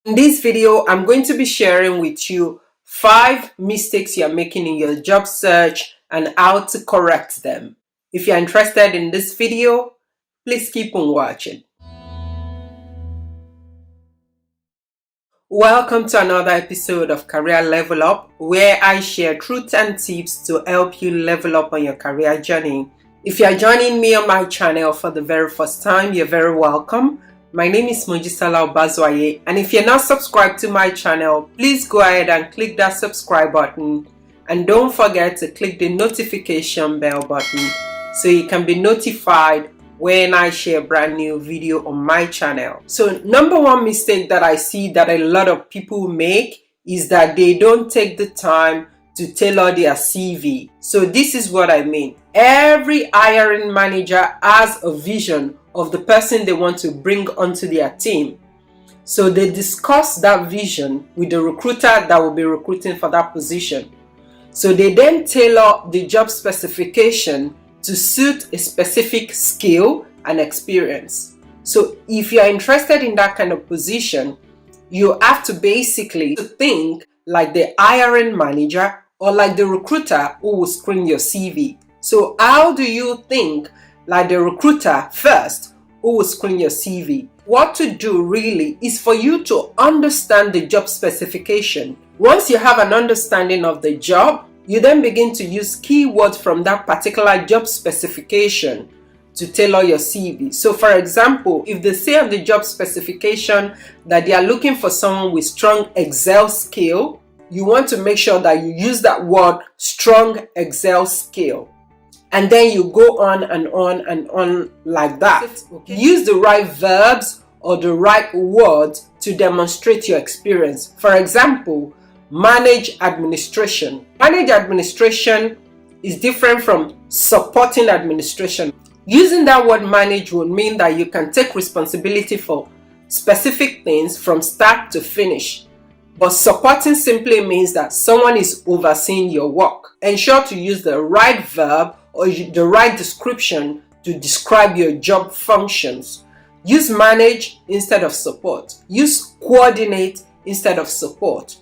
In this video, I'm going to be sharing with you 5 mistakes you're making in your job search and how to correct them. If you're interested in this video, please keep on watching. Welcome to another episode of Career Level Up, where I share truth and tips to help you level up on your career journey. If you're joining me on my channel for the very first time, you're very welcome. My name is Mojisola Obazwaye, and if you're not subscribed to my channel, please go ahead and click that subscribe button, and don't forget to click the notification bell button so you can be notified when I share a brand new video on my channel. So number one mistake that I see that a lot of people make is that they don't take the time to tailor their CV. So this is what I mean. Every hiring manager has a vision of the person they want to bring onto their team. So they discuss that vision with the recruiter that will be recruiting for that position. So they then tailor the job specification to suit a specific skill and experience. So if you are interested in that kind of position, you have to basically think like the hiring manager or like the recruiter who will screen your CV. So how do you think like the recruiter first who will screen your CV? What to do really is for you to understand the job specification. Once you have an understanding of the job, you then begin to use keywords from that particular job specification to tailor your CV. So for example, if they say on the job specification that they are looking for someone with strong Excel skill, you want to make sure that you use that word strong Excel skill. And then you go on and on and on like that. Okay. Use the right verbs or the right words to demonstrate your experience. For example, manage administration. Manage administration is different from supporting administration. Using that word manage would mean that you can take responsibility for specific things from start to finish. But supporting simply means that someone is overseeing your work. Ensure to use the right verb or the right description to describe your job functions. Use manage instead of support. Use coordinate instead of support.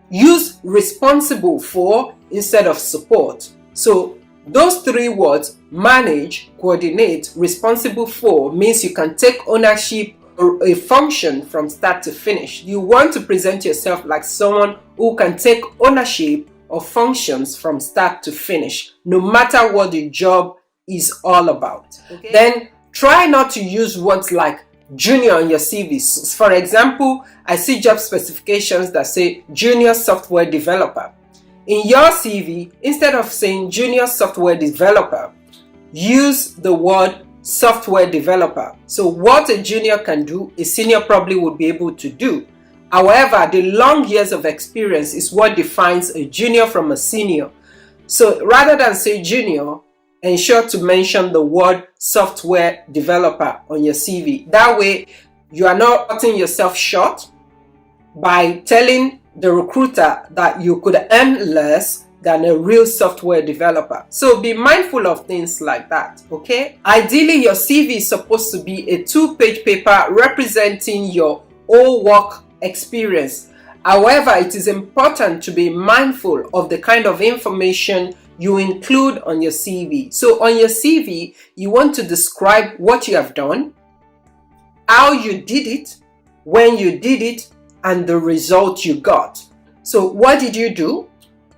Use responsible for instead of support. So those 3 words, manage, coordinate, responsible for, means you can take ownership or a function from start to finish. You want to present yourself like someone who can take ownership of functions from start to finish, no matter what the job is all about. Okay. Then try not to use words like junior on your CV. For example, I see job specifications that say junior software developer. In your CV, instead of saying junior software developer, use the word software developer. So what a junior can do, a senior probably would be able to do. However, the long years of experience is what defines a junior from a senior. So rather than say junior, ensure to mention the word software developer on your CV. That way, you are not cutting yourself short by telling the recruiter that you could earn less than a real software developer. So be mindful of things like that, okay? Ideally, your CV is supposed to be a 2-page paper representing your whole work experience. However, it is important to be mindful of the kind of information you include on your CV. So on your CV, you want to describe what you have done, how you did it, when you did it, and the result you got. So what did you do?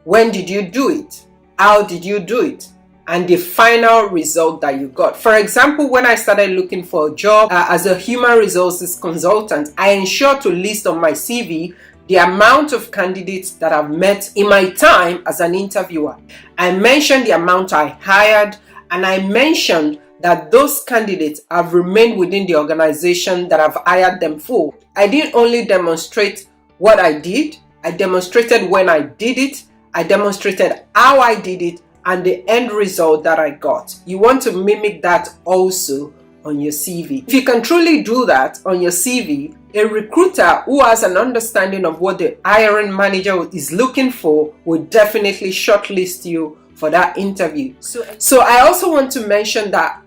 When did you do it? How did you do it? And the final result that you got. For example, when I started looking for a job as a human resources consultant, I ensured to list on my CV the amount of candidates that I've met in my time as an interviewer. I mentioned the amount I hired, and I mentioned that those candidates have remained within the organization that I've hired them for. I didn't only demonstrate what I did, I demonstrated when I did it, I demonstrated how I did it, and the end result that I got. You want to mimic that also on your CV. If you can truly do that on your CV, a recruiter who has an understanding of what the hiring manager is looking for will definitely shortlist you for that interview. So I also want to mention that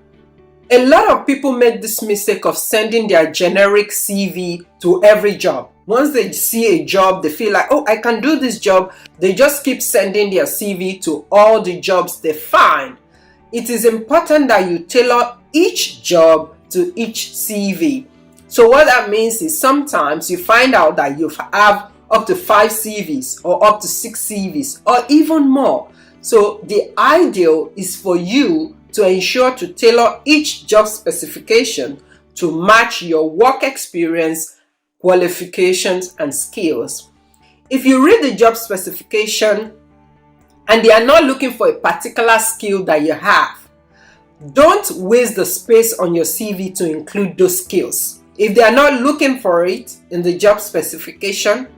A lot of people make this mistake of sending their generic CV to every job. Once they see a job, they feel like, oh, I can do this job. They just keep sending their CV to all the jobs they find. It is important that you tailor each job to each CV. So what that means is sometimes you find out that you have up to 5 CVs or up to 6 CVs or even more. So the ideal is for you to ensure to tailor each job specification to match your work experience, qualifications, and skills. If you read the job specification and they are not looking for a particular skill that you have, don't waste the space on your CV to include those skills. If they are not looking for it in the job specification,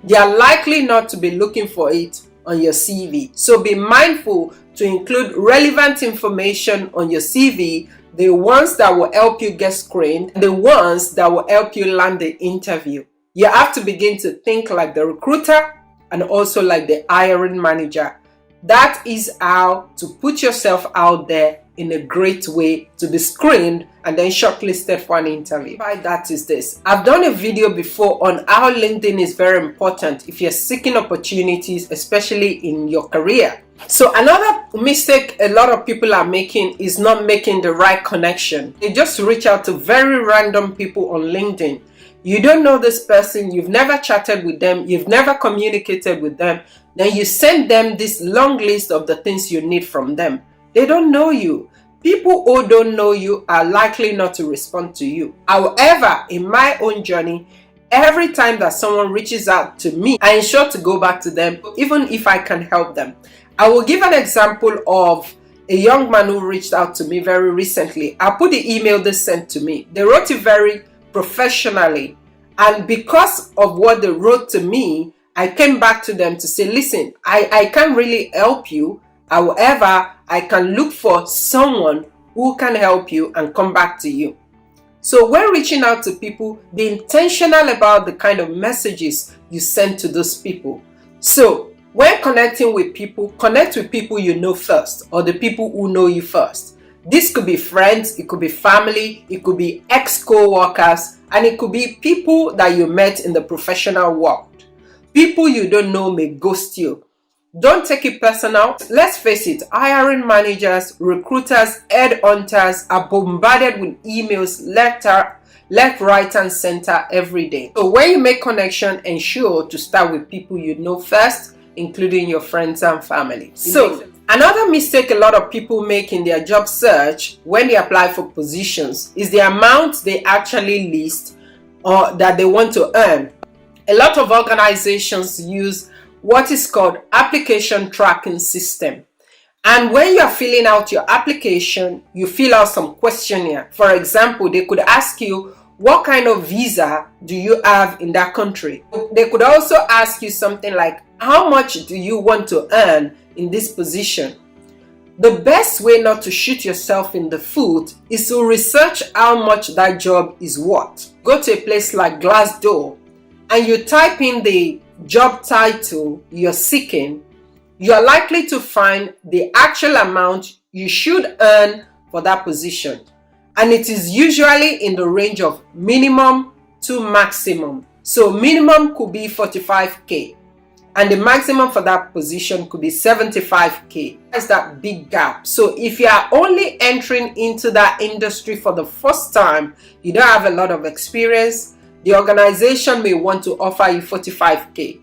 they are likely not to be looking for it on your CV. So be mindful to include relevant information on your CV, the ones that will help you get screened, the ones that will help you land the interview. You have to begin to think like the recruiter and also like the hiring manager. That is how to put yourself out there in a great way to be screened and then shortlisted for an interview. By that is this. I've done a video before on how LinkedIn is very important if you're seeking opportunities, especially in your career. So another mistake a lot of people are making is not making the right connection. They just reach out to very random people on LinkedIn. You don't know this person, you've never chatted with them, you've never communicated with them. Then you send them this long list of the things you need from them. They don't know you. People who don't know you are likely not to respond to you. However, in my own journey, every time that someone reaches out to me, I ensure to go back to them, even if I can help them. I will give an example of a young man who reached out to me very recently. I'll put the email they sent to me. They wrote it very professionally. And because of what they wrote to me, I came back to them to say, listen, I can't really help you. However, I can look for someone who can help you and come back to you. So when reaching out to people, be intentional about the kind of messages you send to those people. So when connecting with people, connect with people you know first, or the people who know you first. This could be friends, it could be family, it could be ex-co-workers, and it could be people that you met in the professional world. People you don't know may ghost you. Don't take it personal. Let's face it, hiring managers, recruiters, headhunters are bombarded with emails left, right, and center every day. So when you make connection, ensure to start with people you know first, including your friends and family. So another mistake a lot of people make in their job search when they apply for positions is the amount they actually list or that they want to earn. A lot of organizations use what is called application tracking system. And when you are filling out your application, you fill out some questionnaire. For example, they could ask you, what kind of visa do you have in that country? They could also ask you something like, how much do you want to earn in this position? The best way not to shoot yourself in the foot is to research how much that job is worth. Go to a place like Glassdoor and you type in the job title you're seeking, you're likely to find the actual amount you should earn for that position. And it is usually in the range of minimum to maximum. So minimum could be 45K and the maximum for that position could be 75K. That's that big gap. So if you are only entering into that industry for the first time, you don't have a lot of experience, the organization may want to offer you 45K.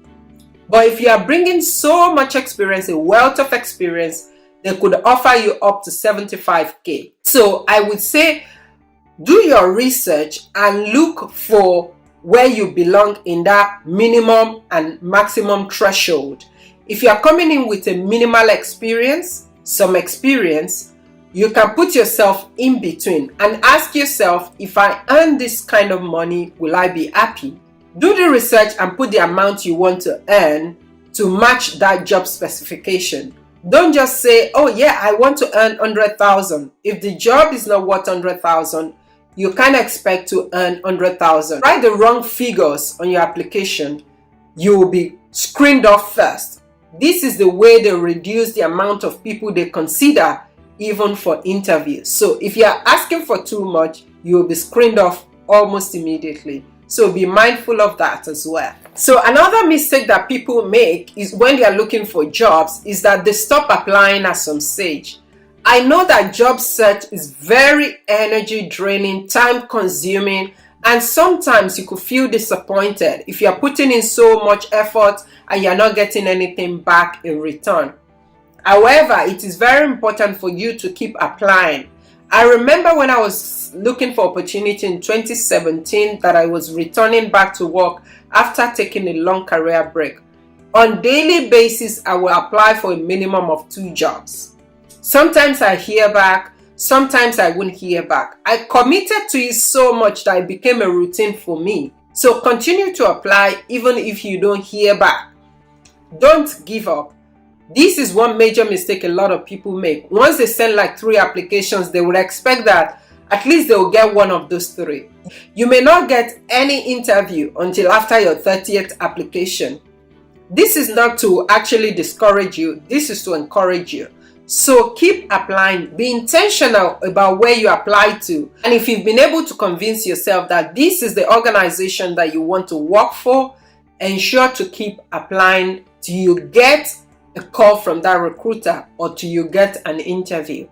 But if you are bringing so much experience, a wealth of experience, they could offer you up to 75K. So I would say do your research and look for where you belong in that minimum and maximum threshold. If you are coming in with a minimal experience, some experience, you can put yourself in between and ask yourself, if I earn this kind of money, will I be happy? Do the research and put the amount you want to earn to match that job specification. Don't just say, oh yeah, I want to earn 100,000. If the job is not worth 100,000, you can't expect to earn 100,000. Write the wrong figures on your application, you will be screened off first. This is the way they reduce the amount of people they consider even for interviews. So if you are asking for too much, you will be screened off almost immediately. So be mindful of that as well. So another mistake that people make is when they are looking for jobs is that they stop applying at some stage. I know that job search is very energy draining, time consuming, and sometimes you could feel disappointed if you are putting in so much effort and you're not getting anything back in return. However, it is very important for you to keep applying. I remember when I was looking for opportunity in 2017 that I was returning back to work after taking a long career break. On daily basis, I will apply for a minimum of 2 jobs. Sometimes I hear back, sometimes I won't hear back. I committed to it so much that it became a routine for me. So continue to apply even if you don't hear back. Don't give up. This is one major mistake a lot of people make. Once they send like 3 applications, they would expect that at least they will get one of those 3. You may not get any interview until after your 30th application. This is not to actually discourage you, this is to encourage you. So keep applying, be intentional about where you apply to. And if you've been able to convince yourself that this is the organization that you want to work for, ensure to keep applying till you get a call from that recruiter or till you get an interview.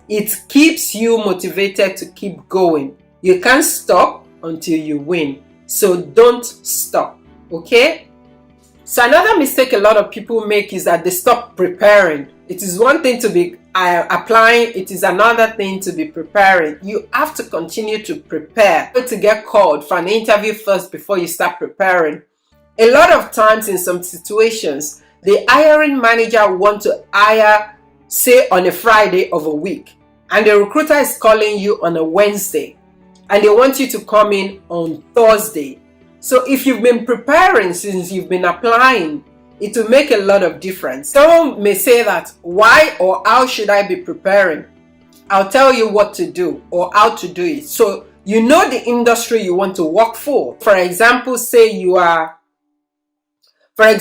It keeps you motivated to keep going. You can't stop until you win. So don't stop, okay? So another mistake a lot of people make is that they stop preparing. It is one thing to be applying, it is another thing to be preparing. You have to continue to prepare to get called for an interview first before you start preparing. A lot of times in some situations, the hiring manager wants to hire, say, on a Friday of a week, and the recruiter is calling you on a Wednesday, and they want you to come in on Thursday. So if you've been preparing since you've been applying, it will make a lot of difference. Someone may say that, why or how should I be preparing? I'll tell you what to do or how to do it. So you know the industry you want to work for. For example, say you are a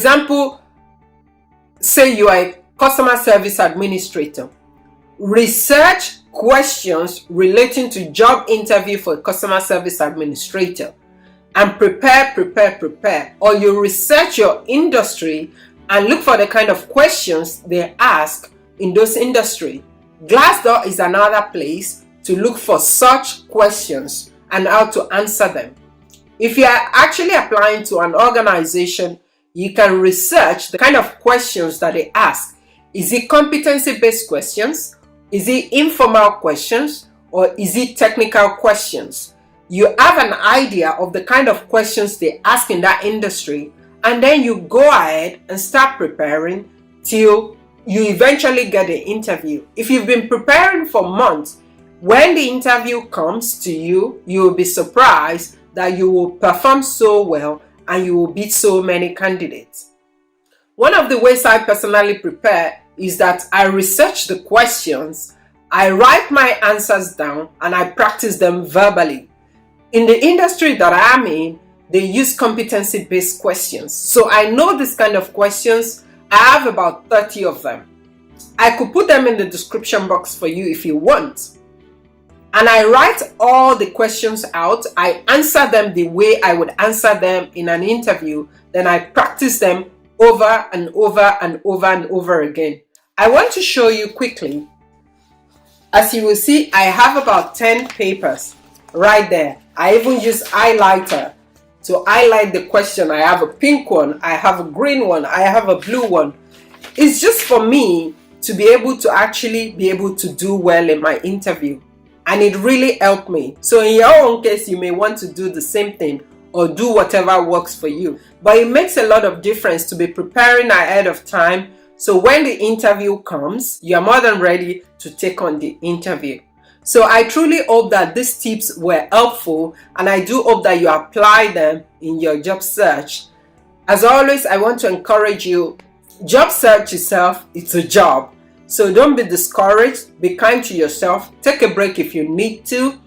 customer service administrator. Research questions relating to job interview for a customer service administrator and prepare. Or you research your industry and look for the kind of questions they ask in those industry. Glassdoor is another place to look for such questions and how to answer them. If you are actually applying to an organization, you can research the kind of questions that they ask. Is it competency-based questions? Is it informal questions? Or is it technical questions? You have an idea of the kind of questions they ask in that industry, and then you go ahead and start preparing till you eventually get an interview. If you've been preparing for months, when the interview comes to you, you will be surprised that you will perform so well and you will beat so many candidates. One of the ways I personally prepare is that I research the questions, I write my answers down, and I practice them verbally. In the industry that I'm in, they use competency-based questions. So I know this kind of questions. I have about 30 of them. I could put them in the description box for you if you want. And I write all the questions out. I answer them the way I would answer them in an interview. Then I practice them over and over and over and over again. I want to show you quickly. As you will see, I have about 10 papers right there. I even use highlighter to highlight the question. I have a pink one, I have a green one, I have a blue one. It's just for me to be able to actually be able to do well in my interview. And it really helped me. So in your own case, you may want to do the same thing or do whatever works for you. But it makes a lot of difference to be preparing ahead of time. So when the interview comes, you are more than ready to take on the interview. So I truly hope that these tips were helpful, and I do hope that you apply them in your job search. As always, I want to encourage you, job search itself, it's a job. So don't be discouraged, be kind to yourself, take a break if you need to,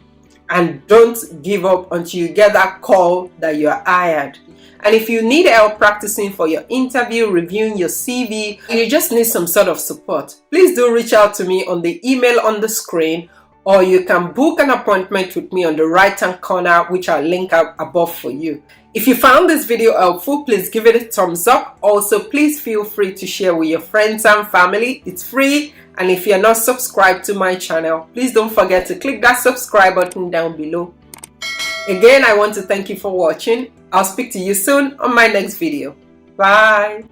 and don't give up until you get that call that you're hired. And if you need help practicing for your interview, reviewing your CV, you just need some sort of support, please do reach out to me on the email on the screen, or you can book an appointment with me on the right hand corner, which I'll link up above for you. If you found this video helpful, please give it a thumbs up. Also, please feel free to share with your friends and family. It's free. And if you're not subscribed to my channel, please don't forget to click that subscribe button down below. Again, I want to thank you for watching. I'll speak to you soon on my next video. Bye.